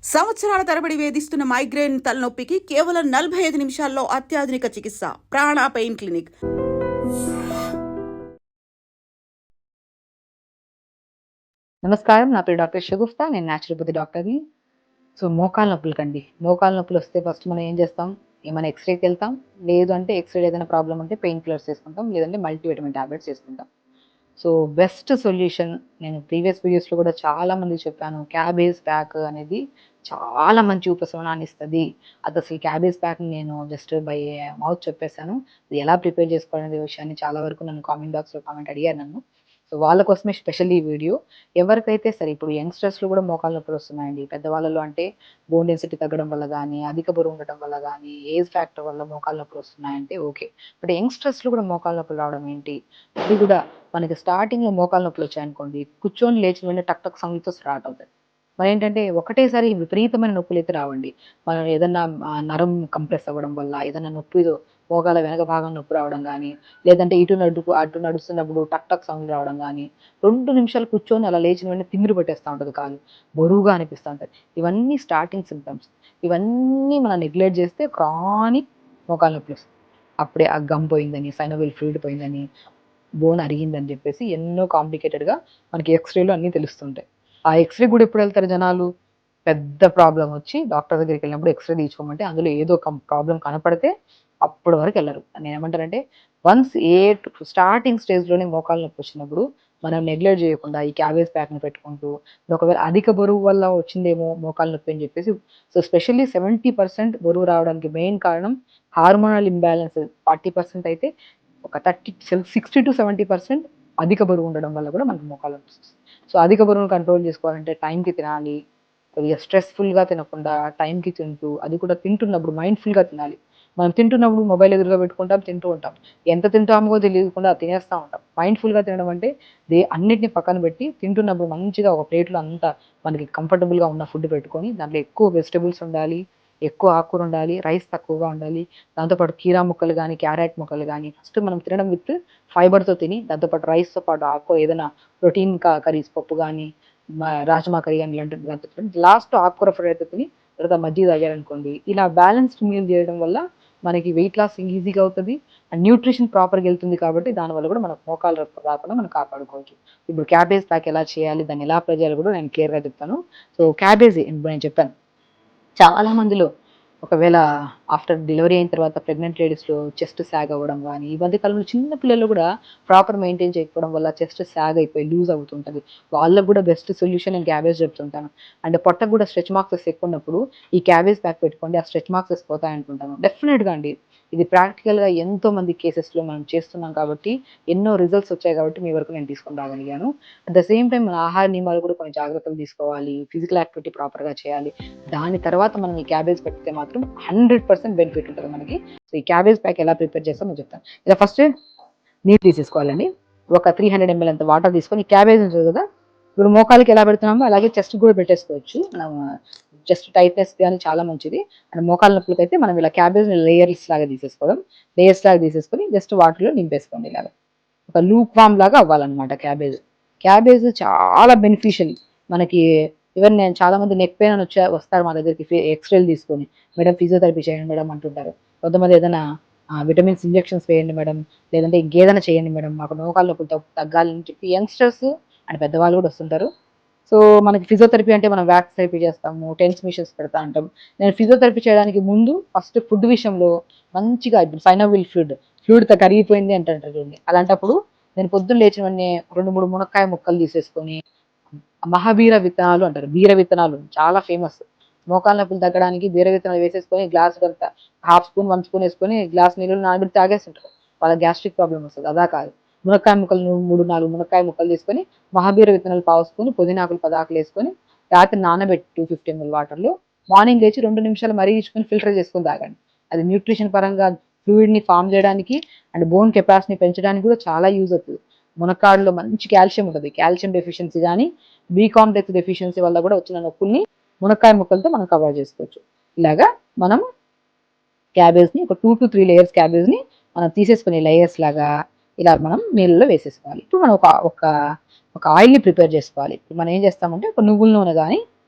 సంవత్సరాల తరబడి వేధిస్తున్న మైగ్రేన్ తలనొప్పికి కేవలం 45 నిమిషాల్లో అత్యాధునిక చికిత్స. ప్రాణ పెయిన్ క్లినిక్. నమస్కారం. నా పేరు డాక్టర్ షగుఫ్తా. నేను న్యాచురోపతి డాక్టర్‌ని. సో, మోకాళ్ళ నొప్పులకండి. మోకాళ్ళ నొప్పులొస్తే ఫస్ట్ మనం ఏం చేస్తాం? ఏమైనా ఎక్స్‌రేకెళ్తాం. లేదు అంటే ఎక్స్‌రేలో ఏదైనా ప్రాబ్లమ్ ఉంటే పెయిన్ కిల్లర్స్ ఏసుకుంటాం. లేదంటే మల్టీవిటమిన్ టాబ్లెట్స్ ఏసుకుంటాం. సో, బెస్ట్ సొల్యూషన్ నేను ప్రీవియస్ వీడియోస్‌లో కూడా చాలా మందికి చెప్పాను. క్యాబేజ్ ప్యాక్ అనేది చాలా మంచి ఉపశమనాన్ని ఇస్తది. అదసలు క్యాబేజ్ ప్యాక్‌ని నేను జస్ట్ బై మౌత్ చెప్పేసాను. అది ఎలా ప్రిపేర్ చేసుకోవాలనే విషయాన్ని చాలా వరకు నన్ను కామెంట్ బాక్స్‌లో కామెంట్ అడిగారు నన్ను. సో, వాళ్ళ కోసమే స్పెషల్ ఈ వీడియో. ఎవరికైతే సరే ఇప్పుడు యంగ్‌స్టర్స్‌లో కూడా మోకాళ్ళ నొప్పులొస్తున్నాయండి. పెద్దవాళ్ళలో అంటే బోన్ డెన్సిటీ తగ్గడం వల్ల గానీ, అధిక బరువు ఉండటం వల్ల గానీ, ఏజ్ ఫ్యాక్టర్ వల్ల మోకాళ్ళ నొప్పులొస్తున్నాయంటే ఓకే. బట్ యంగ్‌స్టర్స్‌లో కూడా మోకాళ్ళ నొప్పులు రావడం ఏంటి? అది కూడా మనకి స్టార్టింగ్‌లో మోకాళ్ళ నొప్పులొచ్చాయనుకోండి, కూర్చొని లేచిన వెంటనే టక్ టక్ సౌండ్‌తో స్టార్ట్ అవుతది. మరేంటంటే ఒకటేసారి విపరీతమైన నొప్పులైతే రావండి. మనం ఏదన్నా నరం కంప్రెస్ అవ్వడం వల్ల, ఏదన్నా నొప్పిదో మోకాళ్ళ వెనక భాగం నొప్పి రావడం గానీ, లేదంటే అటు నడుస్తున్నప్పుడు టక్ టక్ సౌండ్ రావడం గానీ, 2 నిమిషాలు కూర్చొని అలా లేచిన వెంటనే తిమ్మిరి పట్టేస్తా ఉంటది కాలు. బరువుగా అనిపిస్తా ఉంటది. ఇవన్నీ స్టార్టింగ్ సింప్టమ్స్. ఇవన్నీ మనం నెగ్లెక్ట్ చేస్తే క్రానిక్ మోకాళ్ళ నొప్పులొస్తాయి. అప్పుడే ఆ గమ్ పోయిందని, సైనోవియల్ ఫ్లూయిడ్ పోయిందని, బోన్ అరిగిందని చెప్పేసి ఎన్నో కాంప్లికేటెడ్‌గా మనకి ఎక్స్‌రేలో అన్నీ తెలుస్తుంటాయి. ఆ ఎక్స్‌రే కూడా ఎప్పుడెళ్తారు జనాలు? పెద్ద ప్రాబ్లమ్ వచ్చి డాక్టర్ దగ్గరికెళ్ళినప్పుడు ఎక్స్‌రే తీయించుకోమంటే అందులో ఏదో ప్రాబ్లమ్ కనపడితే అప్పటి వరకెళ్లరు. నేనేమంటానంటే వన్స్ స్టార్టింగ్ స్టేజ్‌లోనే మోకాళ్ళ నొప్పొచ్చినప్పుడు మనం నెగ్లెక్ట్ చేయకుండా ఈ క్యాబేజ్ ప్యాక్‌ని పెట్టుకుంటూ ఒకవేళ అధిక బరువు వల్ల వచ్చిందేమో మోకాళ్ళ నొప్పి అని చెప్పేసి సో, స్పెషల్లీ 70% బరువు రావడానికి మెయిన్ కారణం హార్మోనల్ ఇంబాలెన్స్ 40% అయితే ఒక 60-70% అధిక బరువు ఉండడం వల్ల కూడా మనకు మోకాళ్ళ నొప్పి వస్తుంది. సో, అధిక బరువును కంట్రోల్ చేసుకోవాలంటే టైంకి తినాలి. కొద్దిగా స్ట్రెస్‌ఫుల్‌గా తినకుండా టైంకి తింటూ, అది కూడా తింటున్నప్పుడు మైండ్‌ఫుల్‌గా తినాలి. మనం తింటున్నప్పుడు మొబైల్ ఎదురుగా పెట్టుకుంటాం, తింటూ ఉంటాం. ఎంత తింటామో తెలియకుండా తినేస్తా ఉంటాం. మైండ్‌ఫుల్‌గా తినడం అంటే అన్నిటిని పక్కన పెట్టి తింటున్నప్పుడు మంచిగా ఒక ప్లేట్‌లో అంతా మనకి కంఫర్టబుల్‌గా ఉన్న ఫుడ్ పెట్టుకొని దాంట్లో ఎక్కువ వెజిటబుల్స్ ఉండాలి, ఎక్కువ ఆకుకూర ఉండాలి, రైస్ తక్కువగా ఉండాలి. దాంతో పాటు కీరా ముక్కలు గానీ, క్యారెట్ ముక్కలు గానీ ఫస్ట్ మనం తినడం విత్ ఫైబర్‌తో తిని దాంతో పాటు రైస్‌తో పాటు ఆకుకూర ఏదైనా ప్రోటీన్ కర్రీస్ పప్పు గానీ, రాజ్మా కర్రీ గానీ ఇలాంటివి దాంతో తిని లాస్ట్ ఆకుకూర ఫ్రైతో తిని తర్వాత మజ్జిగ తాగారనుకోండి. ఇలా బ్యాలెన్స్డ్ మీల్ చేయడం వల్ల మనకి వెయిట్ లాస్ ఈజీగా అవుతది. అండ్ న్యూట్రిషన్ ప్రాపర్‌గా ఎళ్తుంది కాబట్టి దానివల్ల కూడా మనకు మోకాళ్ళ నొప్పి రాకుండా మనం కాపాడుకోవచ్చు. ఇప్పుడు క్యాబేజ్ ప్యాక్ ఎలా చేయాలి? దాన్ని ఎలా అప్లై చేయాలో కూడా నేను క్లియర్‌గా చెప్తాను. సో, క్యాబేజీ ఇప్పుడు నేను చెప్పాను. చాలా మందిలో ఒకవేళ ఆఫ్టర్ డెలివరీ అయిన తర్వాత ప్రెగ్నెంట్ లేడీస్‌లో చెస్ట్ సాగ్ అవ్వడం గానీ, ఈ మధ్య కాలంలో చిన్న పిల్లలు కూడా ప్రాపర్ మెయింటైన్ చేయకపోవడం వల్ల చెస్ట్ సాగ్ అయిపోయి లూజ్ అవుతుంటది. వాళ్ళకి కూడా బెస్ట్ సొల్యూషన్ నేను క్యాబేజ్ చెప్తుంటాను. అండ్ పొట్టకు కూడా స్ట్రెచ్ మార్క్స్ ఎక్కువున్నప్పుడు ఈ క్యాబేజ్ ప్యాక్ పెట్టుకోండి. ఆ స్ట్రెచ్ మార్క్స్ పోతాయంటుంటాను. డెఫినిట్‌గా అండి. ఇది ప్రాక్టికల్‌గా ఎంతో మంది కేసెస్‌లో మనం చేస్తున్నాం కాబట్టి, ఎన్నో రిజల్ట్స్ వచ్చాయి కాబట్టి మీ వరకు నేను తీసుకొని రాగలిగాను. అట్ ద సేమ్ టైమ్ మన ఆహార నియమాలు కూడా కొన్ని జాగ్రత్తలు తీసుకోవాలి. ఫిజికల్ యాక్టివిటీ ప్రాపర్‌గా చేయాలి. దాని తర్వాత మనం ఈ క్యాబేజ్ పెడితే మాత్రం 100% బెనిఫిట్ ఉంటది మనకి. సో, ఈ క్యాబేజ్ ప్యాక్ ఎలా ప్రిపేర్ చేస్తామో చెప్తాను. ఇలా ఫస్ట్ నీళ్ళు తీసేసుకోవాలండి. ఒక 300 ఎంఎల్ అంత వాటర్ తీసుకొని క్యాబేజ్ ఉంటది కదా! ఇప్పుడు మోకాళ్ళకి ఎలా పెడుతున్నామో అలాగే చెస్ట్‌కి కూడా పెట్టేసుకోవచ్చు. మనం చెస్ట్ టైట్‌నెస్ గాని చాలా మంచిది. అండ్ మోకాళ్ళ నొప్పులకైతే మనం ఇలా క్యాబేజ్‌ని లేయర్స్ లాగా తీసేసుకోవడం. లేయర్స్ లాగా తీసేసుకొని జస్ట్ వాటర్‌లో నింపేసుకోండి ఇలాగ. ఒక లూక్ వార్మ్ లాగా అవ్వాలన్నమాట క్యాబేజ్. క్యాబేజ్ చాలా బెనిఫిషియల్. మనకి ఈవెన్ నేను చాలా మంది నెక్ పెయిన్ అని వస్తారు మా దగ్గరికి ఎక్స్‌రేలు తీసుకొని. మేడం ఫిజియోథెరపీ చేయండి మేడం అంటుంటారు. కొంతమంది ఏదైనా విటమిన్స్ ఇంజెక్షన్స్ వేయండి మేడం, లేదంటే ఇంకేదైనా చేయండి మేడం మాకు మోకాళ్ళ నొప్పులు తగ్గాలి అని చెప్పి యంగ్‌స్టర్స్ అండ్ పెద్దవాళ్ళు కూడా వస్తుంటారు. సో, మనకి ఫిజియోథెరపీ అంటే మనం వాక్స్ థెరపీ చేస్తాము, టెన్స్ మిషన్స్ పెడతా అంటాం. నేను ఫిజియోథెరపీ చేయడానికి ముందు ఫస్ట్ ఫుడ్ విషయంలో మంచిగా ఇప్పుడు సైనోవిల్ ఫ్లూయిడ్ కరిగిపోయింది అంటుంటారు చూడండి. అలాంటప్పుడు నేను పొద్దున్న లేచిన వెంటనే 2, 3 మునక్కాయ ముక్కలు తీసేసుకొని మహాబీర విత్తనాలు అంటారు. బీర విత్తనాలు చాలా ఫేమస్. మోకాళ్ళ నొప్పులు తగ్గడానికి బీర విత్తనాలు వేసేసుకొని గ్లాసుడంతా హాఫ్ స్పూన్, 1 స్పూన్ ఏసుకొని గ్లాస్ నీళ్లలో నానబెట్టి తాగేస్తుంటారు. వాళ్ళకి గ్యాస్ట్రిక్ ప్రాబ్లమ్ వస్తది. అదా కాదు. మునక్కాయ ముక్కలు 3, 4 మునక్కాయ ముక్కలు తీసుకొని, మహాబీర విత్తనాలు పావు స్పూన్, పుదీనాకులు 10 ఆకులు ఏసుకొని రాత్రి నానబెట్టి 250 ఎంఎల్ వాటర్‌లో మార్నింగ్ లేచి 2 నిమిషాలు మరిగించుకొని ఫిల్టర్ చేసుకొని తాగండి. అది న్యూట్రిషన్ పరంగా ఫ్లూయిడ్‌ని ఫార్మ్ చేయడానికి అండ్ బోన్ కెపాసిటీని పెంచడానికి కూడా చాలా యూజ్ అవుతది. మునక్కాడలో మంచి కాల్షియం ఉంటది. కాల్షియం డెఫిషియన్సీ గాని, బి కాంప్లెక్స్ డెఫిషియన్సీ వల్ల కూడా వచ్చిన నొప్పుల్ని మునక్కాయ ముక్కలతో మనం కవర్ చేసుకోవచ్చు. ఇలాగా మనం క్యాబేజ్‌ని ఒక 2-3 లేయర్స్ క్యాబేజ్‌ని మనం తీసేసుకొని లేయర్స్ లాగా ఇలా మనం నీళ్ళలో వేసేసుకోవాలి. ఇప్పుడు మనం ఒక ఆయిల్‌ని ప్రిపేర్ చేసుకోవాలి. ఇప్పుడు మనం ఏం చేస్తామంటే ఒక నువ్వుల నూనె గాని,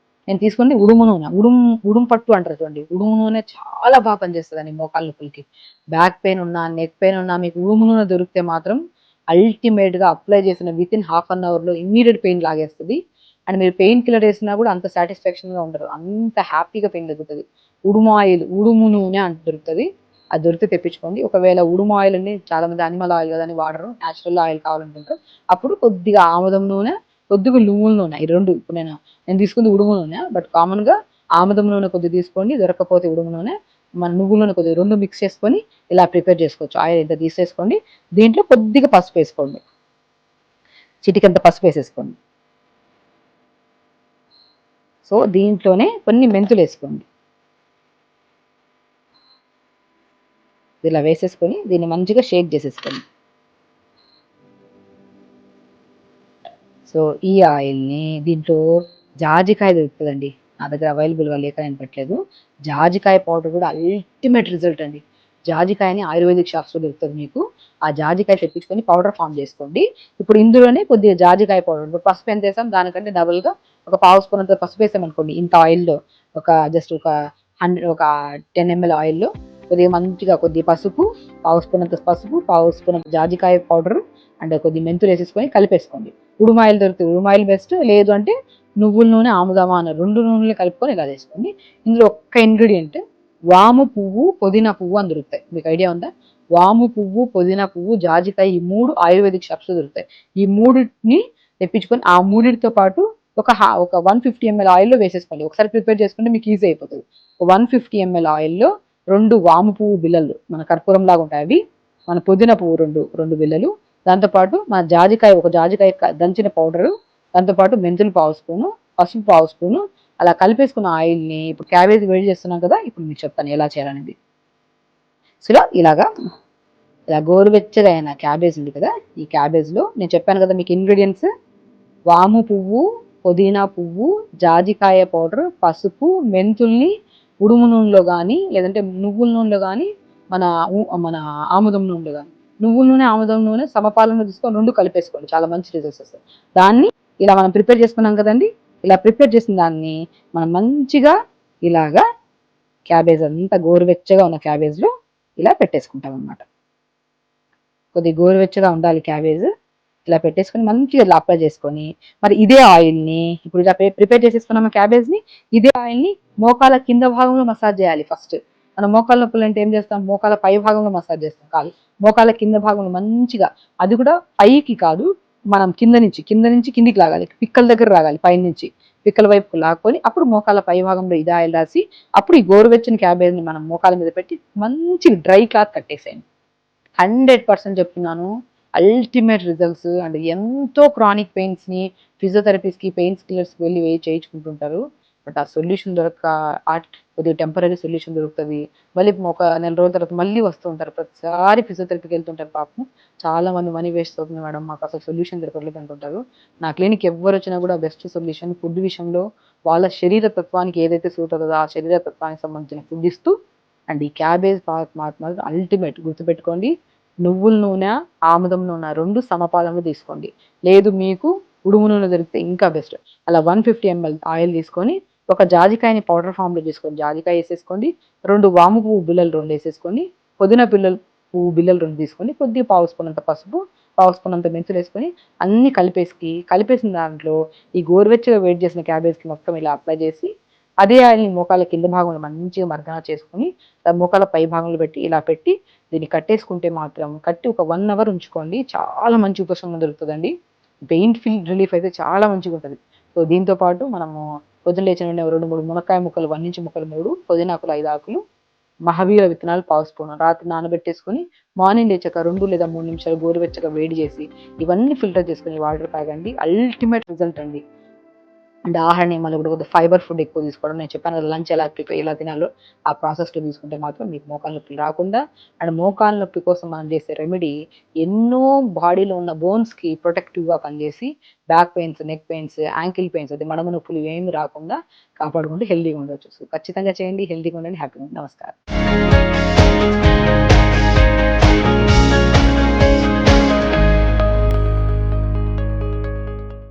నేను తీసుకుంది ఉడుము నూనె. ఉడుము పట్టు అంటారు చూడండి. ఉడుము నూనె చాలా బాగా పనిచేస్తుందండి మోకాళ్ళ నొప్పులకి. బ్యాక్ పెయిన్ ఉన్నా, నెక్ పెయిన్ ఉన్నా మీకు ఉడుము నూనె దొరికితే మాత్రం అల్టిమేట్గా అప్లై చేసిన విత్ ఇన్ హాఫ్ అన్ అవర్లో ఇమ్మీడియట్ పెయిన్ లాగేస్తుంది. అండ్ మీరు పెయిన్ కిల్లర్ వేసినా కూడా అంత సాటిస్ఫాక్షన్గా ఉండరు, అంత హ్యాపీగా పెయిన్ తగ్గుతుంది. ఉడుము నూనె అంత దొరుకుతుంది. అది దొరికితే తెప్పించుకోండి. ఒకవేళ ఉడుము ఆయిల్ అని చాలా మంది అనిమల్ ఆయిల్ కదని వాడరు, న్యాచురల్ ఆయిల్ కావాలనుకుంటారు. అప్పుడు కొద్దిగా ఆముదం నూనె, కొద్దిగా నువ్వుల నూనె, ఈ రెండు. ఇప్పుడు నేను తీసుకుంది ఉడుము నూనె, బట్ కామన్గా ఆముదం నూనె కొద్దిగా తీసుకోండి, దొరకకపోతే ఉడుము నూనె, మన నువ్వుల నూనె కొద్దిగా, రెండు మిక్స్ చేసుకొని ఇలా ప్రిపేర్ చేసుకోవచ్చు. ఆయిల్ ఇంత తీసేసుకోండి, దీంట్లో కొద్దిగా పసుపు వేసుకోండి, చిటికంత పసుపు వేసేసుకోండి. సో దీంట్లోనే కొన్ని మెంతులు వేసుకోండి. ఇలా వేసేసుకొని దీన్ని మంచిగా షేక్ చేసేసుకోండి. సో ఈ ఆయిల్ని దీంట్లో జాజికాయ దొరుకుతుందండి, నా దగ్గర అవైలబుల్గా లేక నేను పెట్టలేదు. జాజికాయ పౌడర్ కూడా అల్టిమేట్ రిజల్ట్ అండి. జాజికాయని ఆయుర్వేదిక్ షాప్స్లో దొరుకుతుంది మీకు. ఆ జాజికాయ తెప్పించుకొని పౌడర్ ఫామ్ చేసుకోండి. ఇప్పుడు ఇందులోనే కొద్దిగా జాజికాయ పౌడర్, ఇప్పుడు పసుపు ఎంత వేసాం దానికంటే డబుల్గా ఒక పావు స్పూన్ అంత పసుపు వేసాం అనుకోండి. ఇంత ఆయిల్లో జస్ట్ ఒక 10 ml ఆయిల్లో కొద్దిగా మంచిగా కొద్దిగా పసుపు, పావు స్పూన్ అంత పసుపు, పావు స్పూన్ అంత జాజికాయ పౌడర్ అండ్ కొద్దిగా మెంతులు వేసేసుకొని కలిపేసుకోండి. ఉడుమాయిల్ దొరుకుతుంది, ఉడుమాయిల్ బెస్ట్. లేదు అంటే నువ్వుల నూనె, ఆముదమా అన్న రెండు నూనెలు కలుపుకొని ఇలా చేసుకోండి. ఇందులో ఒక్క ఇంగ్రీడియంట్ వాము పువ్వు, పుదీనా పువ్వు అని దొరుకుతాయి. మీకు ఐడియా ఉందా? వాము పువ్వు, పుదీనా పువ్వు, జాజికాయ, ఈ మూడు ఆయుర్వేదిక్ షాప్స్ దొరుకుతాయి. ఈ మూడింటిని తెప్పించుకొని ఆ మూడింటితో పాటు ఒక 150 ml ఆయిల్లో వేసేసుకోండి. ఒకసారి ప్రిపేర్ చేసుకుంటే మీకు ఈజీ అయిపోతుంది. 150 ml ఆయిల్లో 2 వాము పువ్వు బిళ్ళలు, మన కర్పూరం లాగా ఉంటాయి అవి, మన పుదీనా పువ్వు రెండు బిళ్ళలు, దాంతోపాటు మన జాజికాయ దంచిన పౌడరు, దాంతోపాటు మెంతులు పావు స్పూను, పసుపు పావు స్పూను, అలా కలిపేసుకున్న ఆయిల్ని ఇప్పుడు క్యాబేజ్ వేడి చేస్తున్నాం కదా, ఇప్పుడు మీకు చెప్తాను ఎలా చేయాలనేది. సో ఇలా గోరువెచ్చగా అయిన క్యాబేజ్ ఉంది కదా, ఈ క్యాబేజ్లో నేను చెప్పాను కదా మీకు ఇంగ్రీడియంట్స్: వాము పువ్వు, పుదీనా పువ్వు, జాజికాయ పౌడర్, పసుపు, మెంతుల్ని ఉడుము నూనెలో కానీ లేదంటే నువ్వుల నూనెలో కానీ మన ఆముదం నూనెలో కానీ, నువ్వుల నూనె, ఆముదం నూనె సమపాలన తీసుకొని రెండు కలిపేసుకోండి, చాలా మంచి రిజల్ట్స్ వస్తాయి. దాన్ని ఇలా మనం ప్రిపేర్ చేసుకున్నాం కదండి, ఇలా ప్రిపేర్ చేసిన దాన్ని మనం మంచిగా ఇలాగా క్యాబేజ్ అంతా గోరువెచ్చగా ఉన్న క్యాబేజ్లో ఇలా పెట్టేసుకుంటాం అన్నమాట. కొద్దిగా గోరువెచ్చగా ఉండాలి క్యాబేజ్. ఇలా పెట్టేసుకొని మంచిగా ఇలా అప్లై చేసుకొని, మరి ఇదే ఆయిల్ని ఇప్పుడు ఇలా ప్రిపేర్ చేసేసుకున్నాము క్యాబేజ్ని, ఇదే ఆయిల్ని మోకాల కింద భాగంలో మసాజ్ చేయాలి. ఫస్ట్ మనం మోకాల నొప్పులు అంటే ఏం చేస్తాం, మోకాల పై భాగంలో మసాజ్ చేస్తాం. కాదు, మోకాల కింద భాగంలో మంచిగా, అది కూడా పైకి కాదు, మనం కింద నుంచి కిందికి లాగాలి, పిక్కల దగ్గర రాగాలి, పైనుంచి పిక్కల వైపుకు లాక్కొని అప్పుడు మోకాల పై భాగంలో ఇది ఆయిల్ రాసి అప్పుడు ఈ గోరువెచ్చని క్యాబేజ్ని మనం మోకాల మీద పెట్టి మంచిగా డ్రై క్లాత్ కట్టేసేయండి. 100% చెప్తున్నాను, అల్టిమేట్ రిజల్ట్స్. అండ్ ఎంతో క్రానిక్ పెయిన్స్ని ఫిజియోథెరపీస్కి, పెయిన్స్ కిల్లర్స్కి వెళ్ళి చేయించుకుంటుంటారు. బట్ ఆ సొల్యూషన్ కొద్దిగా టెంపరీ సొల్యూషన్ దొరుకుతుంది. మళ్ళీ ఒక నెల రోజుల తర్వాత మళ్ళీ వస్తూ ఉంటారు, ప్రతిసారి ఫిజియోథెరపీకి వెళ్తుంటారు. పాపం చాలా మంది మనీ వేస్ట్ అవుతుంది మేడం, మాకు అసలు సొల్యూషన్ దొరకలేదు అంటుంటారు. నా క్లినిక్ ఎవరు వచ్చినా కూడా బెస్ట్ సొల్యూషన్ ఫుడ్ విషయంలో వాళ్ళ శరీర తత్వానికి ఏదైతే సూట్ అవుతుందో ఆ శరీర తత్వానికి సంబంధించిన ఫుడ్ ఇస్తూ, అండ్ ఈ క్యాబేజ్ మాత్రం అల్టిమేట్. గుర్తుపెట్టుకోండి, నువ్వుల నూనె, ఆముదం నూనె రెండు సమపాలంలో తీసుకోండి. లేదు మీకు ఉడుము నూనె దొరికితే ఇంకా బెస్ట్. అలా 150 ml ఆయిల్ తీసుకొని ఒక జాజికాయని పౌడర్ ఫామ్లో చేసుకోండి, జాజికాయ వేసేసుకోండి, 2 వాము పువ్వు బిళ్ళలు 2 వేసేసుకోండి, పుదీనా పువ్వు బిళ్ళలు 2 తీసుకోండి, కొద్దిగా పావు స్పూన్ అంత పసుపు, పావు స్పూన్ అంత మెంతులు వేసుకొని అన్ని కలిపేసిన దాంట్లో ఈ గోరువెచ్చగా వేడి చేసిన క్యాబేజ్కి మొత్తం ఇలా అప్లై చేసి అదే ఆయిల్ని మోకాల కింద భాగంలో మంచిగా మర్దన చేసుకొని మోకాల పై భాగంలో ఇలా పెట్టి దీన్ని కట్టేసుకుంటే మాత్రం కట్టి ఒక 1 hour ఉంచుకోండి, చాలా మంచి ఉపశమనం దొరుకుతుందండి. పెయిన్ రిలీఫ్ అయితే చాలా మంచిగా ఉంటుంది. సో దీంతో పాటు మనము పొద్దున లేచిన 2-3 మునక్కాయ ముక్కలు, 1 ఇంచు ముక్కలు 3, పుదీనాకులు 5 ఆకులు, మహావీర విత్తనాలు పావు స్పూన్ రాత్రి నానబెట్టేసుకొని మార్నింగ్ లేచాక 2 లేదా 3 నిమిషాలు గోరువెచ్చగా వేడి చేసి ఇవన్నీ ఫిల్టర్ చేసుకుని వాటర్ తాగండి, అల్టిమేట్ రిజల్ట్ అండి. అండ్ ఆహార నియమాలు కూడా కొద్దిగా ఫైబర్ ఫుడ్ ఎక్కువ తీసుకోవడం. నేను చెప్పాను కదా, లంచ్ ఎలా తినాలో ఆ ప్రాసెస్లో తీసుకుంటే మాత్రం మీకు మోకాలు నొప్పి రాకుండా, అండ్ మోకాలు నొప్పి కోసం మనం చేసే రెమెడీ ఎన్నో బాడీలో ఉన్న బోన్స్కి ప్రొటెక్టివ్గా పనిచేసి back pains, neck pains, ankle pains, అది మడమ నొప్పులు ఏమి రాకుండా కాపాడుకుంటూ హెల్తీగా ఉండవచ్చు. సో ఖచ్చితంగా చేయండి, హెల్తీగా ఉండండి, హ్యాపీగా ఉండండి. నమస్కారం.